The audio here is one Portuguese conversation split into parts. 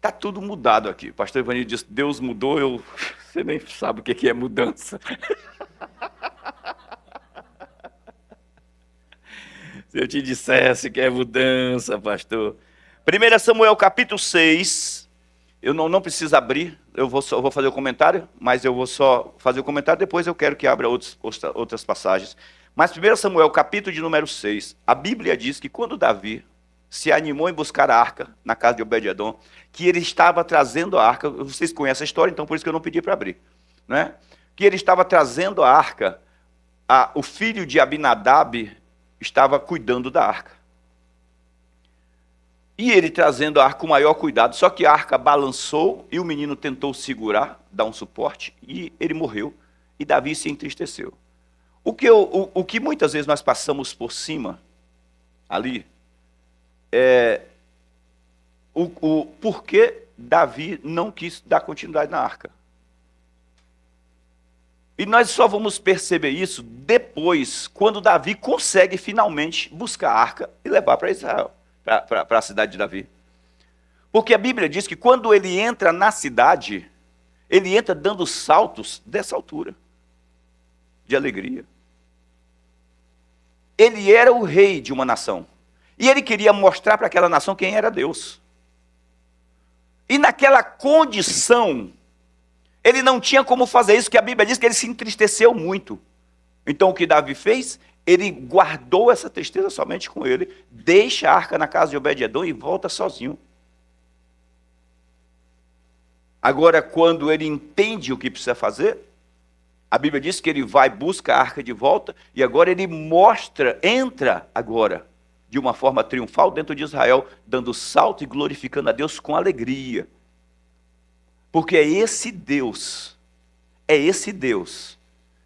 Está tudo mudado aqui. O pastor Ivanildo disse, Deus mudou, você nem sabe o que é mudança. Se eu te dissesse que é mudança, pastor. 1 Samuel capítulo 6, eu não preciso abrir, eu vou fazer o comentário, mas eu vou só fazer o comentário, depois eu quero que abra outras passagens. Mas 1 Samuel capítulo de número 6, a Bíblia diz que quando Davi se animou em buscar a arca na casa de Obed-edom, que ele estava trazendo a arca, vocês conhecem a história, então por isso que eu não pedi para abrir, né? Que ele estava trazendo a arca, o filho de Abinadab estava cuidando da arca. E ele trazendo a arca com maior cuidado, só que a arca balançou e o menino tentou segurar, dar um suporte, e ele morreu. E Davi se entristeceu. O que muitas vezes nós passamos por cima, ali, é o porquê Davi não quis dar continuidade na arca. E nós só vamos perceber isso depois, quando Davi consegue finalmente buscar a arca e levar para Israel, para a cidade de Davi. Porque a Bíblia diz que quando ele entra na cidade, ele entra dando saltos dessa altura, de alegria. Ele era o rei de uma nação. E ele queria mostrar para aquela nação quem era Deus. E naquela condição, ele não tinha como fazer isso, que a Bíblia diz que ele se entristeceu muito. Então o que Davi fez? Ele guardou essa tristeza somente com ele, deixa a arca na casa de Obed-edom e volta sozinho. Agora, quando ele entende o que precisa fazer, a Bíblia diz que ele vai, busca a arca de volta, e agora ele entra agora, de uma forma triunfal dentro de Israel, dando salto e glorificando a Deus com alegria. Porque é esse Deus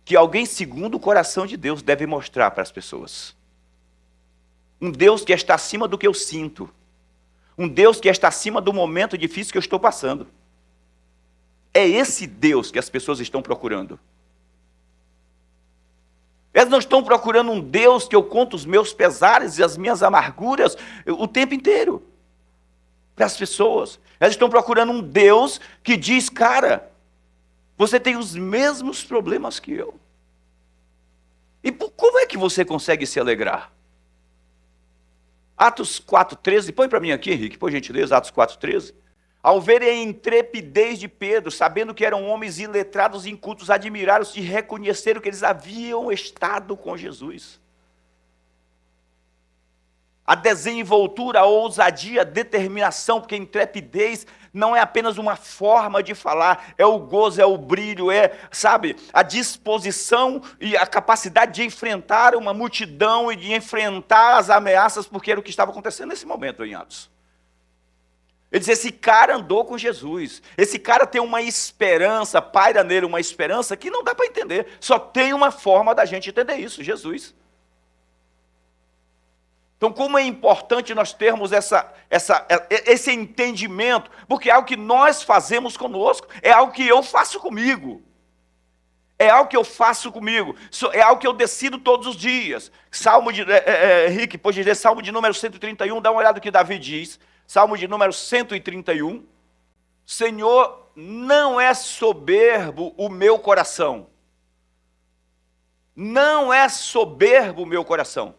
que alguém segundo o coração de Deus deve mostrar para as pessoas. Um Deus que está acima do que eu sinto. Um Deus que está acima do momento difícil que eu estou passando. É esse Deus que as pessoas estão procurando. Elas não estão procurando um Deus que eu conto os meus pesares e as minhas amarguras o tempo inteiro. Para as pessoas. Elas estão procurando um Deus que diz, cara, você tem os mesmos problemas que eu. E como é que você consegue se alegrar? Atos 4,13, põe para mim aqui, Henrique, por gentileza, Atos 4,13. Ao verem a intrepidez de Pedro, sabendo que eram homens iletrados e incultos, admiraram-se e reconheceram que eles haviam estado com Jesus. A desenvoltura, a ousadia, a determinação, porque intrepidez não é apenas uma forma de falar, é o gozo, é o brilho, sabe, a disposição e a capacidade de enfrentar uma multidão e de enfrentar as ameaças, porque era o que estava acontecendo nesse momento em Atos. Ele diz, esse cara andou com Jesus, esse cara tem uma esperança, paira nele uma esperança que não dá para entender, só tem uma forma da gente entender isso, Jesus. Então, como é importante nós termos esse entendimento, porque é algo que nós fazemos conosco, é algo que eu faço comigo. É algo que eu faço comigo, é algo que eu decido todos os dias. Henrique, pode dizer, Salmo de número 131, dá uma olhada no que Davi diz. Salmo de número 131. Senhor, não é soberbo o meu coração. Não é soberbo o meu coração.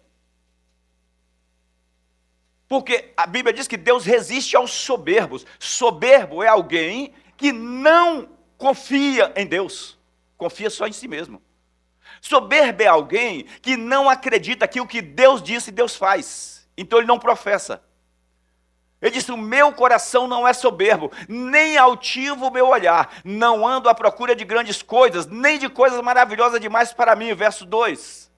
Porque a Bíblia diz que Deus resiste aos soberbos. Soberbo é alguém que não confia em Deus, confia só em si mesmo. Soberbo é alguém que não acredita que o que Deus disse, Deus faz. Então ele não professa. Ele disse, o meu coração não é soberbo, nem altivo o meu olhar. Não ando à procura de grandes coisas, nem de coisas maravilhosas demais para mim. Verso 2.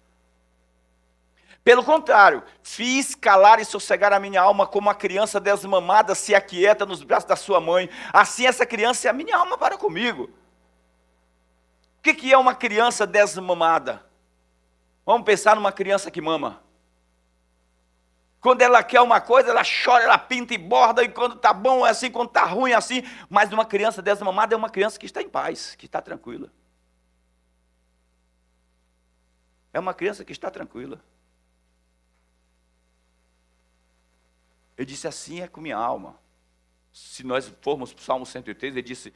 Pelo contrário, fiz calar e sossegar a minha alma como uma criança desmamada se aquieta nos braços da sua mãe. Assim essa criança é a minha alma para comigo. O que é uma criança desmamada? Vamos pensar numa criança que mama. Quando ela quer uma coisa, ela chora, ela pinta e borda, e quando está bom é assim, quando está ruim é assim. Mas uma criança desmamada é uma criança que está em paz, que está tranquila. É uma criança que está tranquila. Ele disse, assim é com minha alma. Se nós formos para o Salmo 103, ele disse,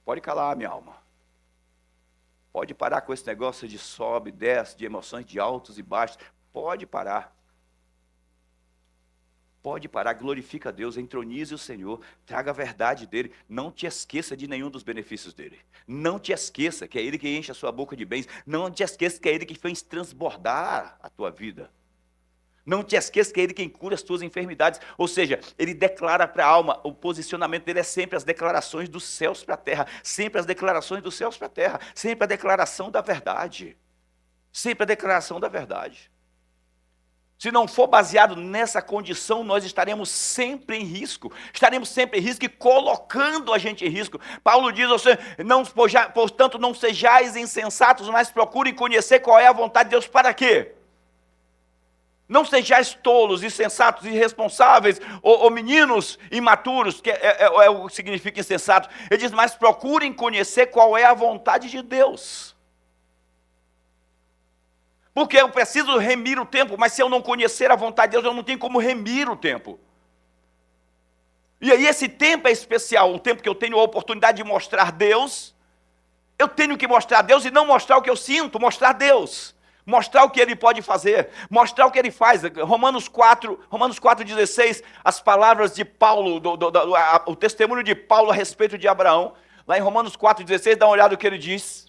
pode calar, minha alma. Pode parar com esse negócio de sobe, desce, de emoções de altos e baixos. Pode parar. Pode parar, glorifica a Deus, entronize o Senhor, traga a verdade dEle, não te esqueça de nenhum dos benefícios dEle. Não te esqueça que é Ele que enche a sua boca de bens, não te esqueça que é Ele que fez transbordar a tua vida. Não te esqueça que é Ele quem cura as tuas enfermidades. Ou seja, Ele declara para a alma, o posicionamento dEle é sempre as declarações dos céus para a terra, sempre as declarações dos céus para a terra, sempre a declaração da verdade. Sempre a declaração da verdade. Se não for baseado nessa condição, nós estaremos sempre em risco. Estaremos sempre em risco e colocando a gente em risco. Paulo diz, portanto, não sejais insensatos, mas procurem conhecer qual é a vontade de Deus. Para quê? Não sejais tolos, insensatos, irresponsáveis, ou meninos imaturos, que é o que significa insensato. Ele diz, mas procurem conhecer qual é a vontade de Deus. Porque eu preciso remir o tempo, mas se eu não conhecer a vontade de Deus, eu não tenho como remir o tempo. E aí esse tempo é especial, um tempo que eu tenho a oportunidade de mostrar Deus. Eu tenho que mostrar Deus e não mostrar o que eu sinto, mostrar Deus. Mostrar o que Ele pode fazer, mostrar o que Ele faz. Romanos 4,16, as palavras de Paulo, o testemunho de Paulo a respeito de Abraão. Lá em Romanos 4,16, dá uma olhada no que ele diz.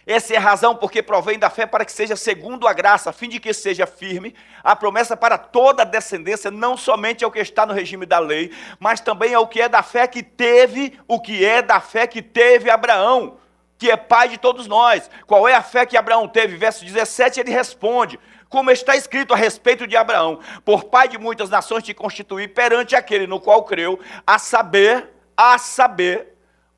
Essa é a razão porque provém da fé para que seja segundo a graça, a fim de que seja firme a promessa para toda a descendência, não somente ao que está no regime da lei, mas também ao que é da fé que teve, o que é da fé que teve Abraão, que é pai de todos nós. Qual é a fé que Abraão teve? Verso 17 ele responde, como está escrito a respeito de Abraão, por pai de muitas nações te constituí perante aquele no qual creu, a saber,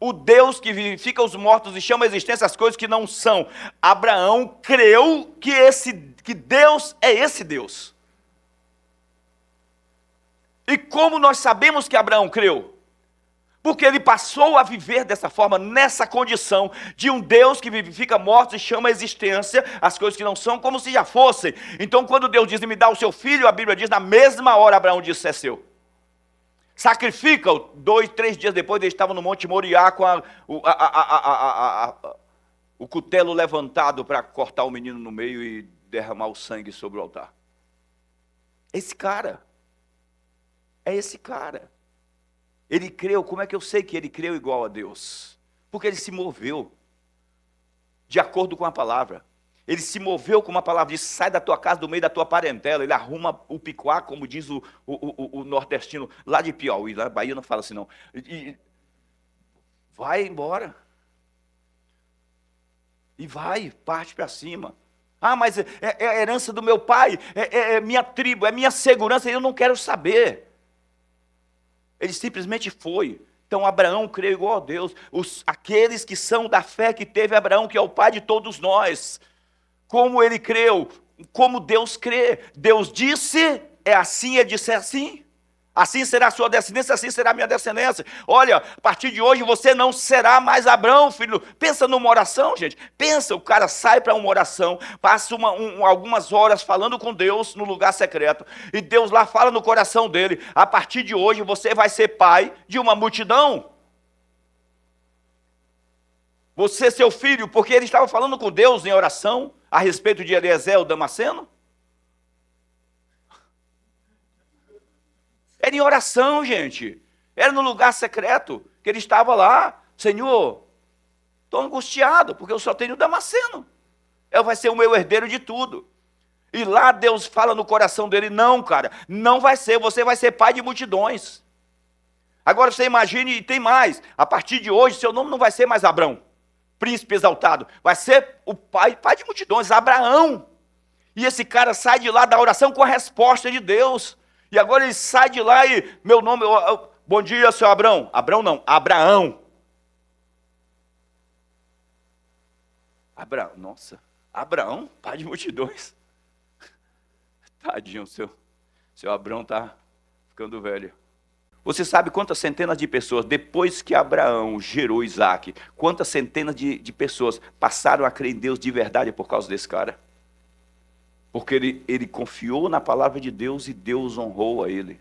o Deus que vivifica os mortos e chama à existência as coisas que não são. Abraão creu que Deus é esse Deus. E como nós sabemos que Abraão creu? Porque ele passou a viver dessa forma, nessa condição de um Deus que vivifica mortos e chama à existência as coisas que não são como se já fossem. Então quando Deus diz, me dá o seu filho, a Bíblia diz, na mesma hora Abraão disse, é seu. Sacrifica-o. 2, 3 dias depois, ele estava no Monte Moriá com o cutelo levantado para cortar o menino no meio e derramar o sangue sobre o altar. Esse cara. É esse cara. Ele creu. Como é que eu sei que ele creu igual a Deus? Porque ele se moveu de acordo com a palavra. Ele se moveu com uma palavra, disse, sai da tua casa, do meio da tua parentela. Ele arruma o picuá, como diz o nordestino, lá de Piauí, lá na Bahia não fala assim não. E vai embora. E vai, parte para cima. Ah, mas é a herança do meu pai, é minha tribo, é minha segurança, eu não quero saber. Ele simplesmente foi. Então Abraão creu igual a Deus. Aqueles que são da fé que teve Abraão, que é o pai de todos nós. Como ele creu, como Deus crê. Deus disse, é assim, ele disse, é assim. Assim será a sua descendência, assim será a minha descendência. Olha, a partir de hoje você não será mais Abraão, filho. Pensa numa oração, gente. Pensa, o cara sai para uma oração, passa algumas horas falando com Deus no lugar secreto. E Deus lá fala no coração dele, a partir de hoje você vai ser pai de uma multidão. Você, seu filho, porque ele estava falando com Deus em oração a respeito de Eliezer, o Damasceno. Era em oração, gente. Era no lugar secreto que ele estava lá. Senhor, estou angustiado, porque eu só tenho o Damasceno. Ele vai ser o meu herdeiro de tudo. E lá Deus fala no coração dele, não, cara, não vai ser, você vai ser pai de multidões. Agora você imagine, e tem mais, a partir de hoje, seu nome não vai ser mais Abrão, príncipe exaltado, vai ser o pai de multidões, Abraão. E esse cara sai de lá da oração com a resposta de Deus. E agora ele sai de lá e, meu nome, bom dia, seu Abrão. Abrão não, Abraão. Abraão, nossa, Abraão, pai de multidões. Tadinho, seu Abrão está ficando velho. Você sabe quantas centenas de pessoas, depois que Abraão gerou Isaac, quantas centenas de pessoas passaram a crer em Deus de verdade por causa desse cara? Porque ele confiou na palavra de Deus e Deus honrou a ele.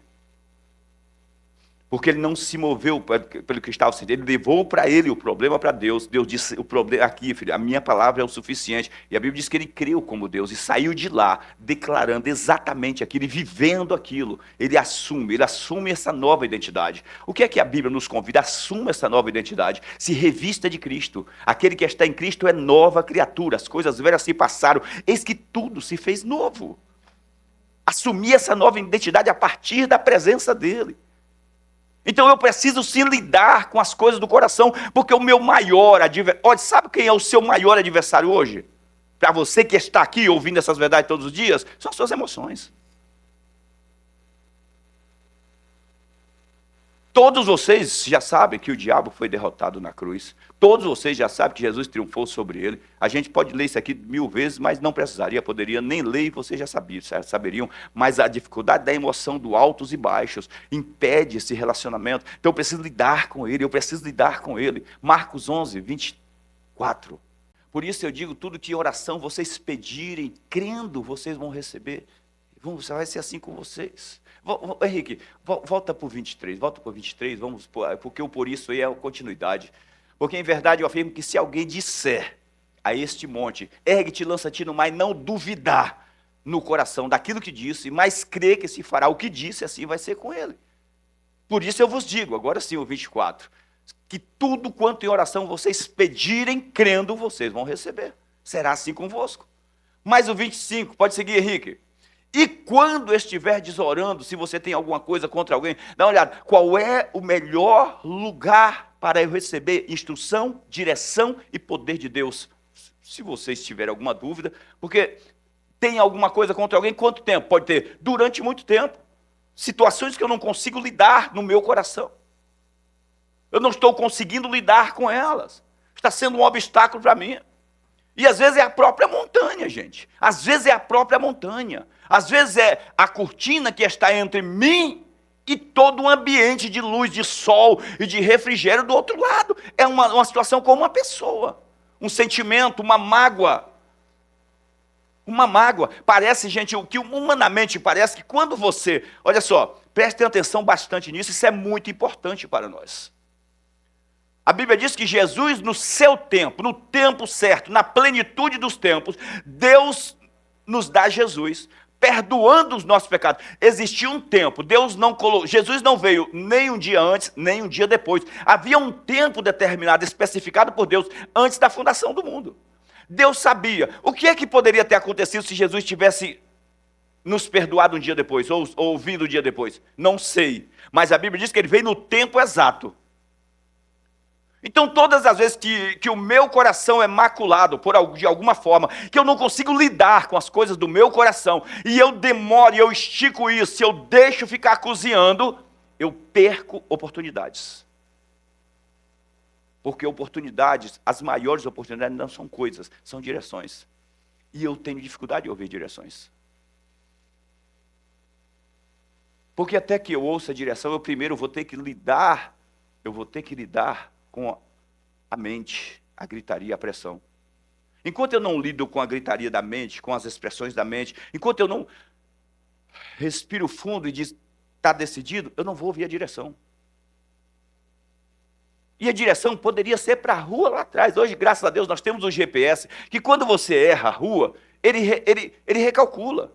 Porque ele não se moveu pelo que estava sentindo, ele levou para ele o problema para Deus. Deus disse, o problema aqui, filho, a minha palavra é o suficiente. E a Bíblia diz que ele creu como Deus e saiu de lá declarando exatamente aquilo e vivendo aquilo. Ele assume essa nova identidade. O que é que a Bíblia nos convida? Assuma essa nova identidade, se revista de Cristo. Aquele que está em Cristo é nova criatura, as coisas velhas se passaram, eis que tudo se fez novo. Assumir essa nova identidade a partir da presença dele. Então eu preciso sim lidar com as coisas do coração, porque o meu maior adversário... Olha, sabe quem é o seu maior adversário hoje? Para você que está aqui ouvindo essas verdades todos os dias, são as suas emoções. Todos vocês já sabem que o diabo foi derrotado na cruz. Todos vocês já sabem que Jesus triunfou sobre ele. A gente pode ler isso aqui 1000 vezes, mas não precisaria, poderia nem ler e vocês já saberiam. Mas a dificuldade da emoção do altos e baixos impede esse relacionamento. Então eu preciso lidar com ele, Marcos 11, 24. Por isso eu digo, tudo que em oração vocês pedirem, crendo, vocês vão receber. Vai ser assim com vocês. Henrique, volta para o 23, porque o por isso aí é a continuidade. Porque em verdade eu afirmo que se alguém disser a este monte, ergue-te, lança-te no mar, e não duvidar no coração daquilo que disse, mas crê que se fará o que disse, assim vai ser com ele. Por isso eu vos digo, agora sim o 24, que tudo quanto em oração vocês pedirem, crendo, vocês vão receber. Será assim convosco. Mas o 25, pode seguir, Henrique. E quando estiverdes orando, se você tem alguma coisa contra alguém, dá uma olhada, qual é o melhor lugar para eu receber instrução, direção e poder de Deus? Se vocês tiverem alguma dúvida, porque tem alguma coisa contra alguém, quanto tempo? Pode ter durante muito tempo. Situações que eu não consigo lidar no meu coração. Eu não estou conseguindo lidar com elas. Está sendo um obstáculo para mim. E às vezes é a própria montanha, gente. Às vezes é a própria montanha. Às vezes é a cortina que está entre mim e todo um ambiente de luz, de sol e de refrigério do outro lado. É uma situação como uma pessoa. Um sentimento, uma mágoa. Uma mágoa. Parece, gente, o que humanamente parece que quando você... Olha só, prestem atenção bastante nisso, isso é muito importante para nós. A Bíblia diz que Jesus, no seu tempo, no tempo certo, na plenitude dos tempos, Deus nos dá Jesus, perdoando os nossos pecados. Existia um tempo, Jesus não veio nem um dia antes, nem um dia depois. Havia um tempo determinado, especificado por Deus, antes da fundação do mundo. Deus sabia. O que é que poderia ter acontecido se Jesus tivesse nos perdoado um dia depois, ou vindo um dia depois? Não sei. Mas a Bíblia diz que ele veio no tempo exato. Então, todas as vezes que o meu coração é maculado de alguma forma, que eu não consigo lidar com as coisas do meu coração, e eu demoro, e eu estico isso, e eu deixo ficar cozinhando, eu perco oportunidades. Porque oportunidades, as maiores oportunidades não são coisas, são direções. E eu tenho dificuldade de ouvir direções. Porque até que eu ouça a direção, eu primeiro vou ter que lidar com a mente, a gritaria, a pressão. Enquanto eu não lido com a gritaria da mente, com as expressões da mente, enquanto eu não respiro fundo e diz, está decidido, eu não vou ouvir a direção. E a direção poderia ser para a rua lá atrás. Hoje, graças a Deus, nós temos o GPS, que quando você erra a rua, ele recalcula.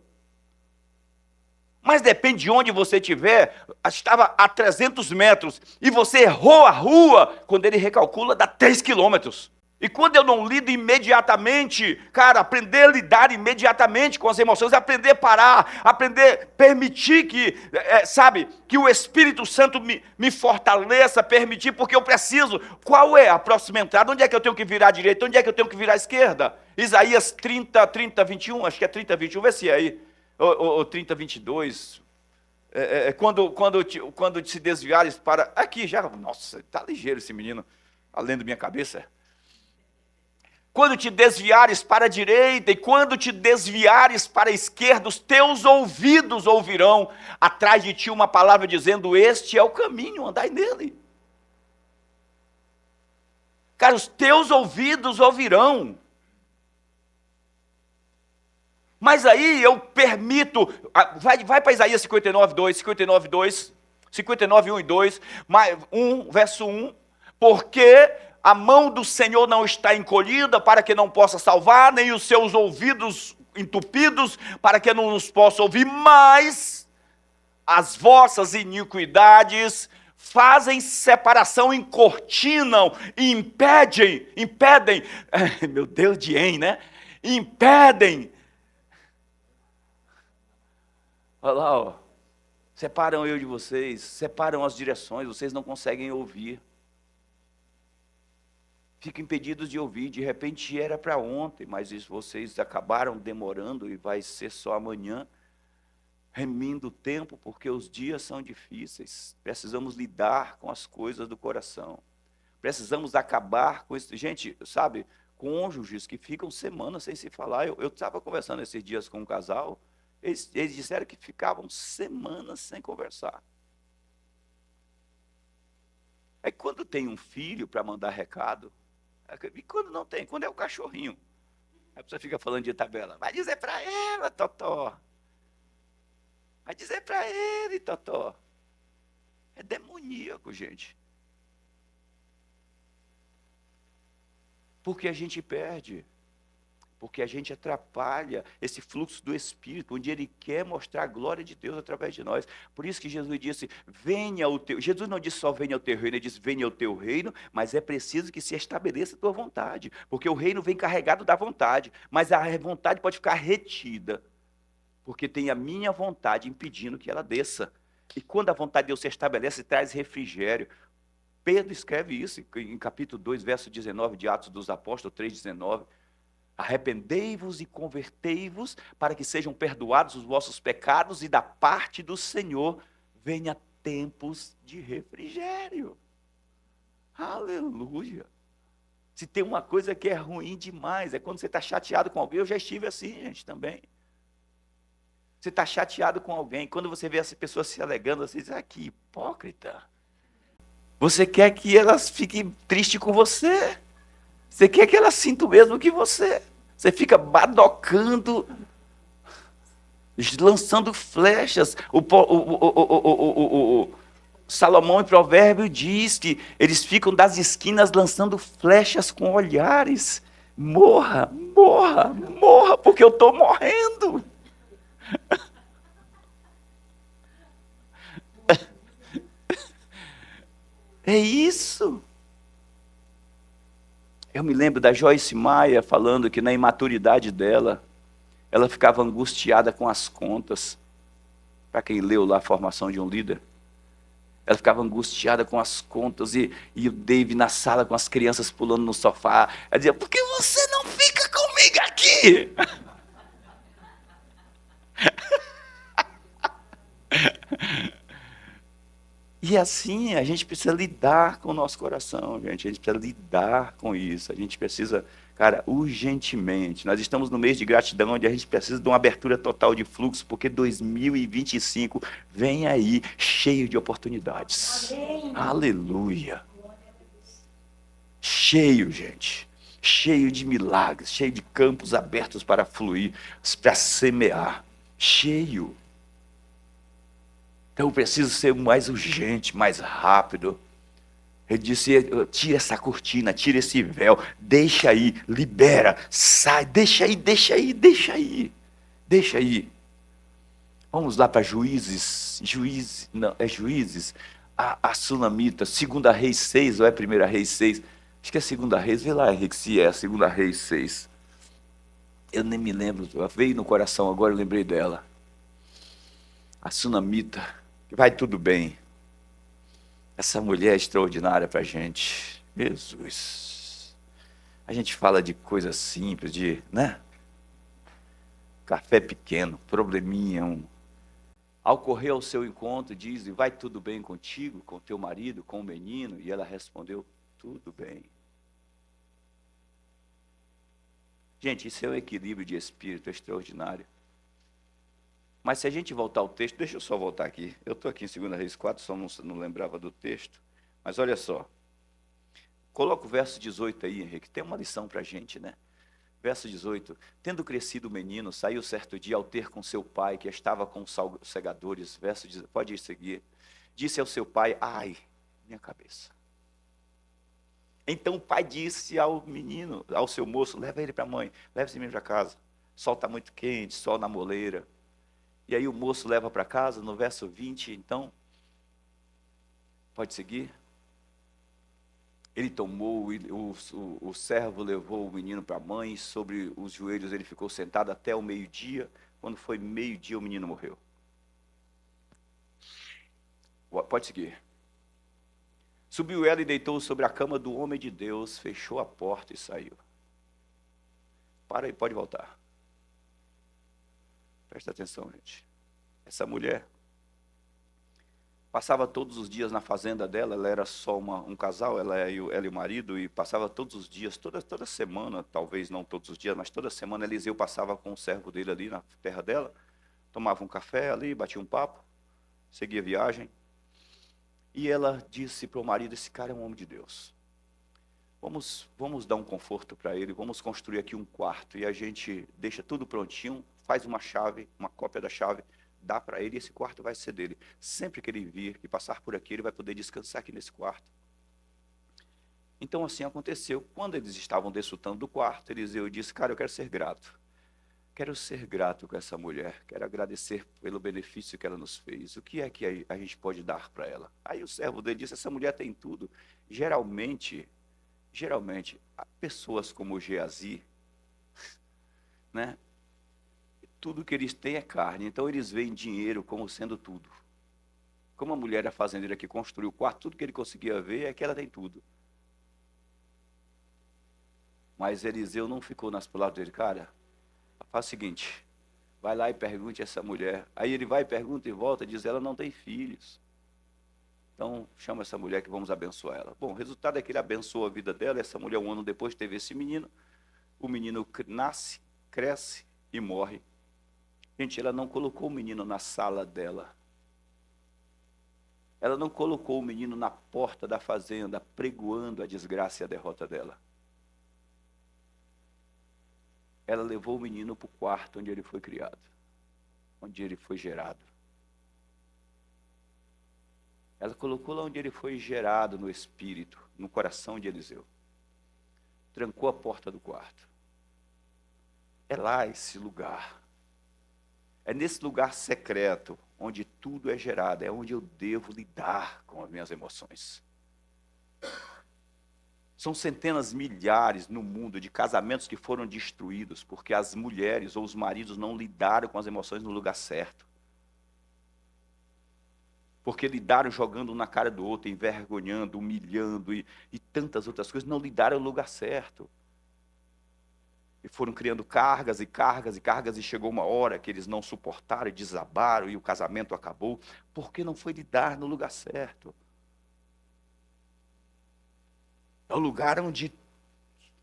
Mas depende de onde você estiver, estava a 300 metros, e você errou a rua, quando ele recalcula, dá 3 quilômetros. E quando eu não lido imediatamente, cara, aprender a lidar imediatamente com as emoções, aprender a parar, aprender a permitir que o Espírito Santo me fortaleça, permitir, porque eu preciso. Qual é a próxima entrada? Onde é que eu tenho que virar à direita? Onde é que eu tenho que virar à esquerda? Isaías 30, 21, acho que é 30, 21, vê se é aí. Ou 30, 22, quando se desviares para... Aqui já, nossa, está ligeiro esse menino, além da minha cabeça. Quando te desviares para a direita e quando te desviares para a esquerda, os teus ouvidos ouvirão atrás de ti uma palavra dizendo, este é o caminho, andai nele. Cara, os teus ouvidos ouvirão. Mas aí eu permito, vai para Isaías 59, 2, 59, 1 e 2, 1, verso 1, porque a mão do Senhor não está encolhida para que não possa salvar, nem os seus ouvidos entupidos para que não nos possa ouvir, mas as vossas iniquidades fazem separação, encortinam, impedem, meu Deus de em, né? Impedem. Olha lá, ó. Separam eu de vocês, separam as direções, vocês não conseguem ouvir. Ficam impedidos de ouvir, de repente era para ontem, mas vocês acabaram demorando e vai ser só amanhã. Remindo o tempo, porque os dias são difíceis. Precisamos lidar com as coisas do coração. Precisamos acabar com isso. Gente, sabe, cônjuges que ficam semanas sem se falar. Eu estava conversando esses dias com um casal, eles disseram que ficavam semanas sem conversar. É quando tem um filho para mandar recado, e quando não tem, quando é o cachorrinho. Aí a pessoa fica falando de tabela. Vai dizer para ela, Totó. Vai dizer para ele, Totó. É demoníaco, gente. Porque a gente perde. Porque a gente atrapalha esse fluxo do Espírito, onde Ele quer mostrar a glória de Deus através de nós. Por isso que Jesus disse, venha o teu... Jesus não disse só venha o teu reino, Ele disse venha o teu reino, mas é preciso que se estabeleça a tua vontade. Porque o reino vem carregado da vontade, mas a vontade pode ficar retida. Porque tem a minha vontade impedindo que ela desça. E quando a vontade de Deus se estabelece, traz refrigério. Pedro escreve isso em capítulo 2, verso 19 de Atos dos Apóstolos, 3,19. Arrependei-vos e convertei-vos para que sejam perdoados os vossos pecados e da parte do Senhor venha tempos de refrigério. Aleluia. Se tem uma coisa que é ruim demais, é quando você está chateado com alguém. Eu já estive assim, gente, também. Você está chateado com alguém, quando você vê essa pessoa se alegando, você diz, que hipócrita. Você quer que elas fiquem tristes com você. Você quer que elas sintam o mesmo que você. Você fica badocando, lançando flechas. Salomão em Provérbio diz que eles ficam das esquinas lançando flechas com olhares. Morra, morra, morra, porque eu estou morrendo. É isso. Eu me lembro da Joyce Meyer falando que na imaturidade dela, ela ficava angustiada com as contas. Para quem leu lá a formação de um líder. Ela ficava angustiada com as contas e o Dave na sala com as crianças pulando no sofá. Ela dizia, por que você não fica comigo aqui? E assim, a gente precisa lidar com o nosso coração, gente. A gente precisa lidar com isso. A gente precisa, cara, urgentemente. Nós estamos no mês de gratidão, onde a gente precisa de uma abertura total de fluxo, porque 2025 vem aí cheio de oportunidades. Amém. Aleluia. Cheio, gente. Cheio de milagres, cheio de campos abertos para fluir, para semear. Cheio. Então eu preciso ser mais urgente, mais rápido. Ele disse, tira essa cortina, tira esse véu, deixa aí, libera, sai, deixa aí, deixa aí, deixa aí, deixa aí. Vamos lá para Juízes, a Sunamita, 2 Reis 6, ou é 1 Reis 6? Acho que é 2 Reis, vê lá, Henrique, se é 2 Reis 6. Eu nem me lembro, veio no coração agora, eu lembrei dela. A Sunamita, que vai tudo bem. Essa mulher é extraordinária para a gente. Jesus. A gente fala de coisas simples, né? Café pequeno, probleminha. Ao correr ao seu encontro, diz, vai tudo bem contigo, com teu marido, com o menino? E ela respondeu, tudo bem. Gente, isso é um equilíbrio de espírito extraordinário. Mas se a gente voltar ao texto, deixa eu só voltar aqui. Eu estou aqui em 2 Reis 4, só não lembrava do texto. Mas olha só. Coloca o verso 18 aí, Henrique. Tem uma lição para a gente, né? Verso 18. Tendo crescido o menino, saiu certo dia ao ter com seu pai, que estava com os segadores. Verso 18, pode ir seguir. disse ao seu pai: ai, minha cabeça. Então o pai disse ao menino, ao seu moço: leva ele para a mãe, leva esse menino para casa. O sol está muito quente, sol na moleira. E aí o moço leva para casa, no verso 20, então, pode seguir? Ele tomou, o servo levou o menino para a mãe, e sobre os joelhos ele ficou sentado até o meio-dia. Quando foi meio-dia, o menino morreu. Pode seguir. Subiu ela e deitou sobre a cama do homem de Deus, fechou a porta e saiu. Para aí, pode voltar. Presta atenção, gente. Essa mulher passava todos os dias na fazenda dela, ela era só um casal, ela e o marido, e passava todos os dias, toda semana, talvez não todos os dias, mas toda semana Eliseu passava com o servo dele ali na terra dela, tomava um café ali, batia um papo, seguia a viagem. E ela disse para o marido: esse cara é um homem de Deus. Vamos dar um conforto para ele, vamos construir aqui um quarto, e a gente deixa tudo prontinho, faz uma chave, uma cópia da chave, dá para ele, e esse quarto vai ser dele. Sempre que ele vir e passar por aqui, ele vai poder descansar aqui nesse quarto. Então assim aconteceu. Quando eles estavam desfrutando do quarto, Eliseu disse: cara, eu quero ser grato. Quero ser grato com essa mulher, quero agradecer pelo benefício que ela nos fez. O que é que a gente pode dar para ela? Aí o servo dele disse: essa mulher tem tudo. Geralmente, pessoas como Geazi, né? Tudo que eles têm é carne, então eles veem dinheiro como sendo tudo. Como a mulher, a fazendeira que construiu o quarto, tudo que ele conseguia ver é que ela tem tudo. Mas Eliseu não ficou nas palavras dele: cara, faz o seguinte, vai lá e pergunte a essa mulher. Aí ele vai, pergunta e volta, e diz: ela não tem filhos. Então chama essa mulher que vamos abençoar ela. Bom, o resultado é que ele abençoou a vida dela. Essa mulher, um ano depois, teve esse menino. O menino nasce, cresce e morre. Gente, ela não colocou o menino na sala dela. Ela não colocou o menino na porta da fazenda, pregoando a desgraça e a derrota dela. Ela levou o menino para o quarto onde ele foi criado, onde ele foi gerado. Ela colocou lá onde ele foi gerado, no espírito, no coração de Eliseu. Trancou a porta do quarto. É lá esse lugar. É nesse lugar secreto, onde tudo é gerado, é onde eu devo lidar com as minhas emoções. São centenas, milhares no mundo de casamentos que foram destruídos porque as mulheres ou os maridos não lidaram com as emoções no lugar certo. Porque lidaram jogando um na cara do outro, envergonhando, humilhando e tantas outras coisas, não lidaram no lugar certo. E foram criando cargas e cargas e cargas, e chegou uma hora que eles não suportaram e desabaram e o casamento acabou, porque não foi lidar no lugar certo. É o lugar onde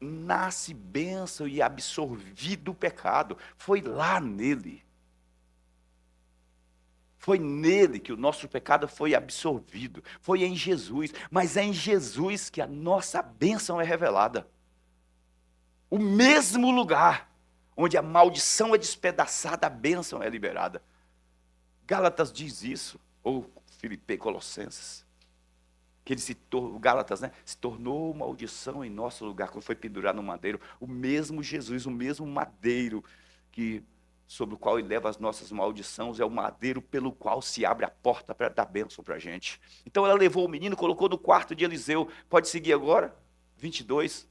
nasce bênção e absorvido o pecado. Foi lá nele. Foi nele que o nosso pecado foi absorvido. Foi em Jesus. Mas é em Jesus que a nossa bênção é revelada. O mesmo lugar onde a maldição é despedaçada, a bênção é liberada. Gálatas diz isso, ou Filipenses, Colossenses. Que ele Gálatas, né, se tornou maldição em nosso lugar, quando foi pendurado no madeiro. O mesmo Jesus, o mesmo madeiro sobre o qual ele leva as nossas maldições, é o madeiro pelo qual se abre a porta para dar bênção para a gente. Então ela levou o menino, colocou no quarto de Eliseu. Pode seguir agora? 22.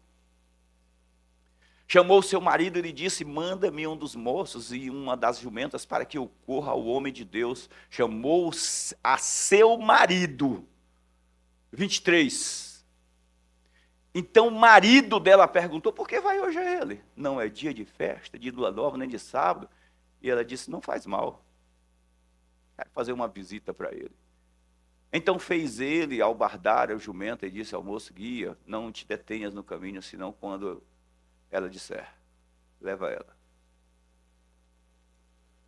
Chamou seu marido e lhe disse: manda-me um dos moços e uma das jumentas para que eu corra ao homem de Deus. Chamou a seu marido. 23. Então o marido dela perguntou: por que vai hoje a ele? Não é dia de festa, de lua nova, nem de sábado. E ela disse: não faz mal. Quero fazer uma visita para ele. Então fez ele albardar a jumenta e disse ao moço: guia, não te detenhas no caminho, senão quando ela disser, leva ela.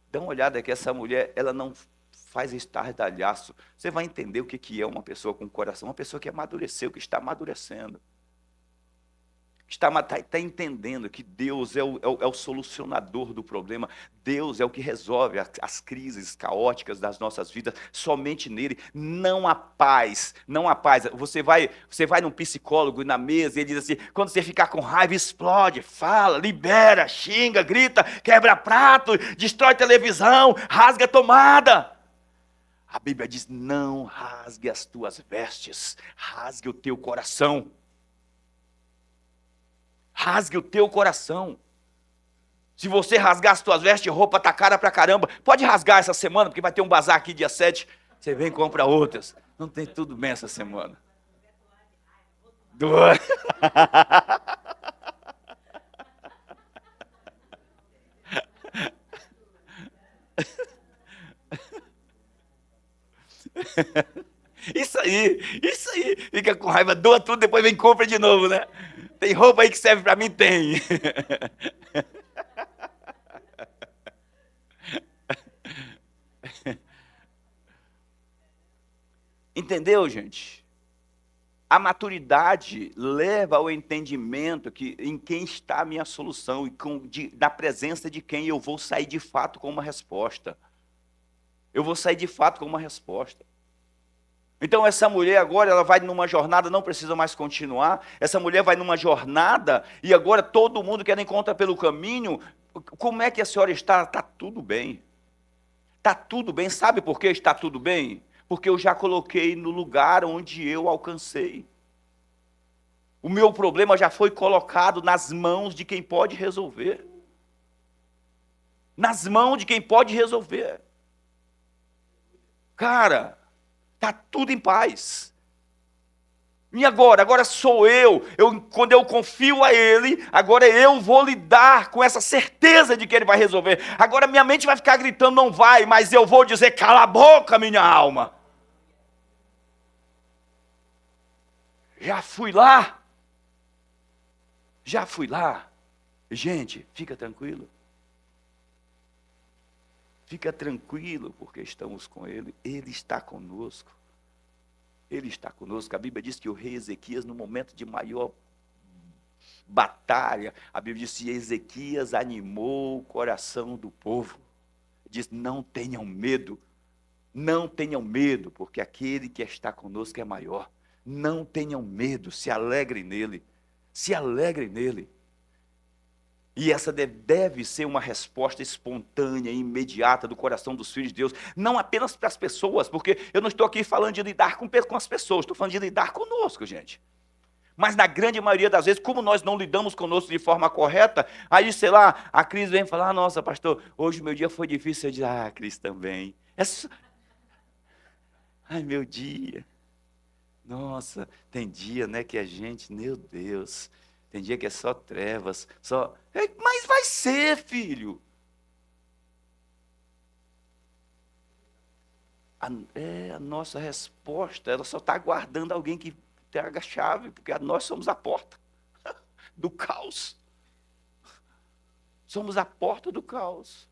Dá uma olhada que essa mulher, ela não faz estardalhaço. Você vai entender o que é uma pessoa com coração, uma pessoa que amadureceu, que está amadurecendo. está entendendo que Deus é o solucionador do problema, Deus é o que resolve as crises caóticas das nossas vidas, somente nele, não há paz, não há paz. Você vai num psicólogo e na mesa, e ele diz assim, quando você ficar com raiva, explode, fala, libera, xinga, grita, quebra prato, destrói televisão, rasga a tomada. A Bíblia diz, não rasgue as tuas vestes, rasgue o teu coração. Rasgue o teu coração. Se você rasgar as tuas vestes, roupa tá cara pra caramba. Pode rasgar essa semana, porque vai ter um bazar aqui dia 7. Você vem e compra outras. Não tem tudo bem essa semana. Isso aí. Fica com raiva, doa tudo, depois vem e compra de novo, né? Tem roupa aí que serve pra mim? Tem. Entendeu, gente? A maturidade leva ao entendimento que em quem está a minha solução e na presença de quem eu vou sair de fato com uma resposta. Eu vou sair de fato com uma resposta. Então essa mulher agora, ela vai numa jornada, não precisa mais continuar. Essa mulher vai numa jornada e agora todo mundo que ela encontra pelo caminho, como é que a senhora está? Está tudo bem. Está tudo bem. Sabe por que está tudo bem? Porque eu já coloquei no lugar onde eu alcancei. O meu problema já foi colocado nas mãos de quem pode resolver. Nas mãos de quem pode resolver. Cara, está tudo em paz. E agora? Agora sou quando eu confio a Ele, agora eu vou lidar com essa certeza de que Ele vai resolver. Agora minha mente vai ficar gritando, não vai, mas eu vou dizer, cala a boca, minha alma. Já fui lá. Gente, fica tranquilo. Fica tranquilo, porque estamos com Ele. Ele está conosco. Ele está conosco. A Bíblia diz que o rei Ezequias, no momento de maior batalha, a Bíblia diz que Ezequias animou o coração do povo. Diz, não tenham medo, porque aquele que está conosco é maior. Não tenham medo, se alegrem nele. E essa deve ser uma resposta espontânea e imediata do coração dos filhos de Deus, não apenas para as pessoas, porque eu não estou aqui falando de lidar com as pessoas, estou falando de lidar conosco, gente. Mas na grande maioria das vezes, como nós não lidamos conosco de forma correta, aí, sei lá, a Cris vem falar, nossa, pastor, hoje o meu dia foi difícil. Eu digo, Cris também. Ai, meu dia. Nossa, tem dia, né, que a gente, meu Deus, tem dia que é só trevas, mas vai ser, filho. A nossa resposta, ela só está aguardando alguém que traga a chave, porque nós somos a porta do caos. Somos a porta do caos.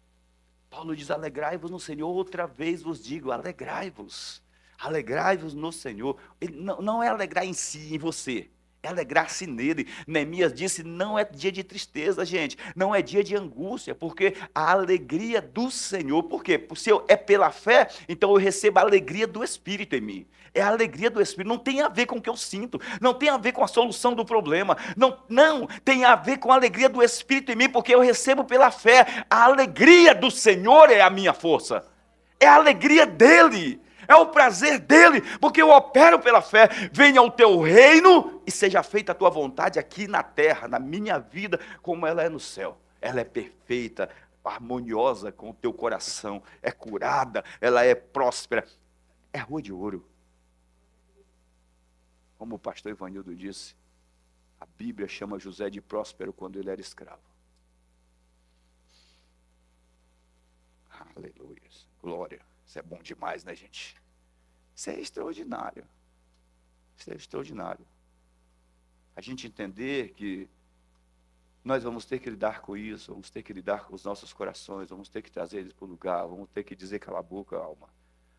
Paulo diz, alegrai-vos no Senhor, outra vez vos digo, alegrai-vos. Alegrai-vos no Senhor. Ele não é alegrar em si, em você. É alegrar-se nele. Neemias disse, não é dia de tristeza, gente. Não é dia de angústia, porque a alegria do Senhor, por quê? Se é pela fé, então eu recebo a alegria do Espírito em mim. É a alegria do Espírito, não tem a ver com o que eu sinto, não tem a ver com a solução do problema, não, tem a ver com a alegria do Espírito em mim, porque eu recebo pela fé. A alegria do Senhor é a minha força, é a alegria dEle. É o prazer dEle, porque eu opero pela fé. Venha o teu reino e seja feita a tua vontade aqui na terra, na minha vida, como ela é no céu. Ela é perfeita, harmoniosa com o teu coração, é curada, ela é próspera, é rua de ouro. Como o pastor Ivanildo disse, a Bíblia chama José de próspero quando ele era escravo. Aleluia, glória. Isso é bom demais, né, gente? Isso é extraordinário. Isso é extraordinário. A gente entender que nós vamos ter que lidar com isso, vamos ter que lidar com os nossos corações, vamos ter que trazer eles para o lugar, vamos ter que dizer, cala a boca, alma.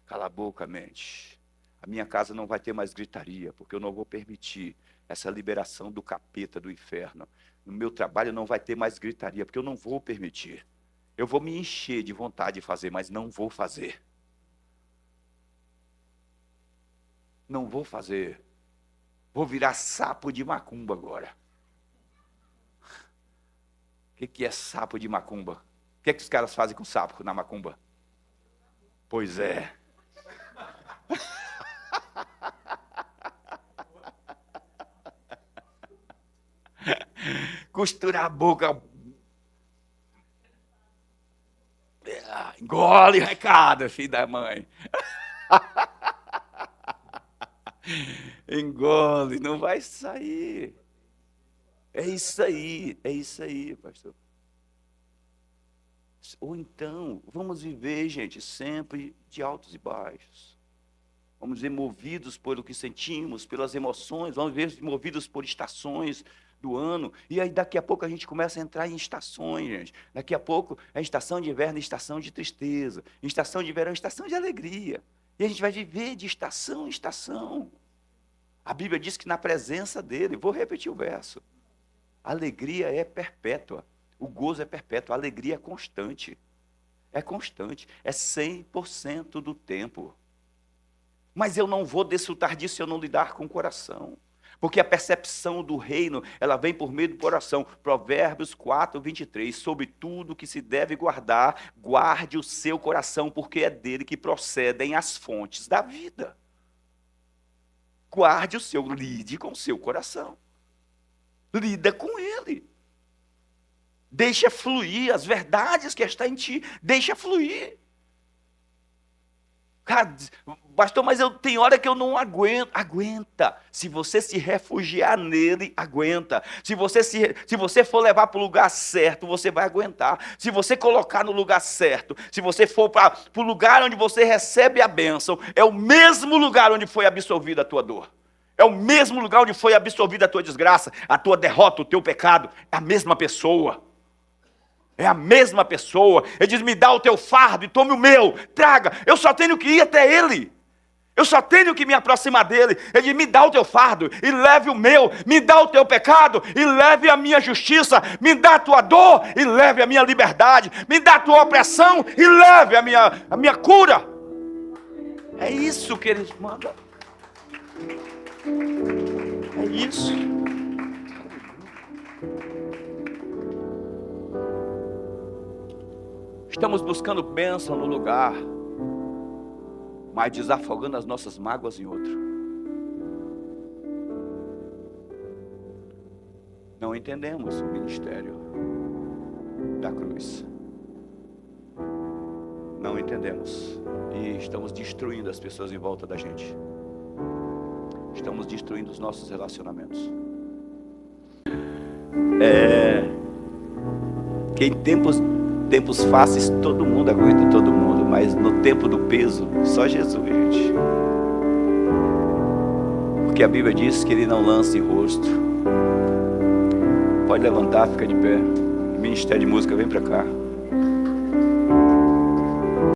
Cala a boca, mente. A minha casa não vai ter mais gritaria, porque eu não vou permitir essa liberação do capeta do inferno. No meu trabalho não vai ter mais gritaria, porque eu não vou permitir. Eu vou me encher de vontade de fazer, mas não vou fazer. Não vou fazer. Vou virar sapo de macumba agora. O que é sapo de macumba? O que é que os caras fazem com sapo na macumba? Pois é. Costurar a boca. Engole o recado, filho da mãe. Engole, não vai sair. É isso aí, pastor. Ou então, vamos viver, gente, sempre de altos e baixos. Vamos ver movidos por o que sentimos, pelas emoções, vamos ver movidos por estações do ano. E aí daqui a pouco a gente começa a entrar em estações, gente. Daqui a pouco é estação de inverno, estação de tristeza. Estação de verão, estação de alegria. E a gente vai viver de estação em estação. A Bíblia diz que na presença dele, vou repetir o verso, a alegria é perpétua, o gozo é perpétuo, a alegria é constante. É constante, é 100% do tempo. Mas eu não vou desfrutar disso se eu não lidar com o coração. Porque a percepção do reino, ela vem por meio do coração. Provérbios 4, 23. Sobre tudo que se deve guardar, guarde o seu coração, porque é dele que procedem as fontes da vida. Guarde o seu, lide com o seu coração. Lida com ele. Deixa fluir as verdades que está em ti. Deixa fluir. Cara, pastor, mas tem hora que eu não aguento. Aguenta. Se você se refugiar nele, aguenta. Se você for levar para o lugar certo, você vai aguentar. Se você colocar no lugar certo, se você for para o lugar onde você recebe a bênção, é o mesmo lugar onde foi absorvida a tua dor. É o mesmo lugar onde foi absorvida a tua desgraça, a tua derrota, o teu pecado. É a mesma pessoa. É a mesma pessoa. Ele diz, me dá o teu fardo e tome o meu. Traga. Eu só tenho que ir até ele. Eu só tenho que me aproximar dele. Ele diz, me dá o teu fardo e leve o meu. Me dá o teu pecado e leve a minha justiça. Me dá a tua dor e leve a minha liberdade. Me dá a tua opressão e leve a minha cura. É isso que ele manda. É isso. Estamos buscando bênção no lugar, mas desafogando as nossas mágoas em outro. Não entendemos o ministério da cruz. Não entendemos. E estamos destruindo as pessoas em volta da gente. Estamos destruindo os nossos relacionamentos. Que em tempos fáceis todo mundo aguenta todo mundo, mas no tempo do peso, só Jesus, gente. Porque a Bíblia diz que ele não lança em rosto. Pode levantar, fica de pé. Ministério de música, vem pra cá.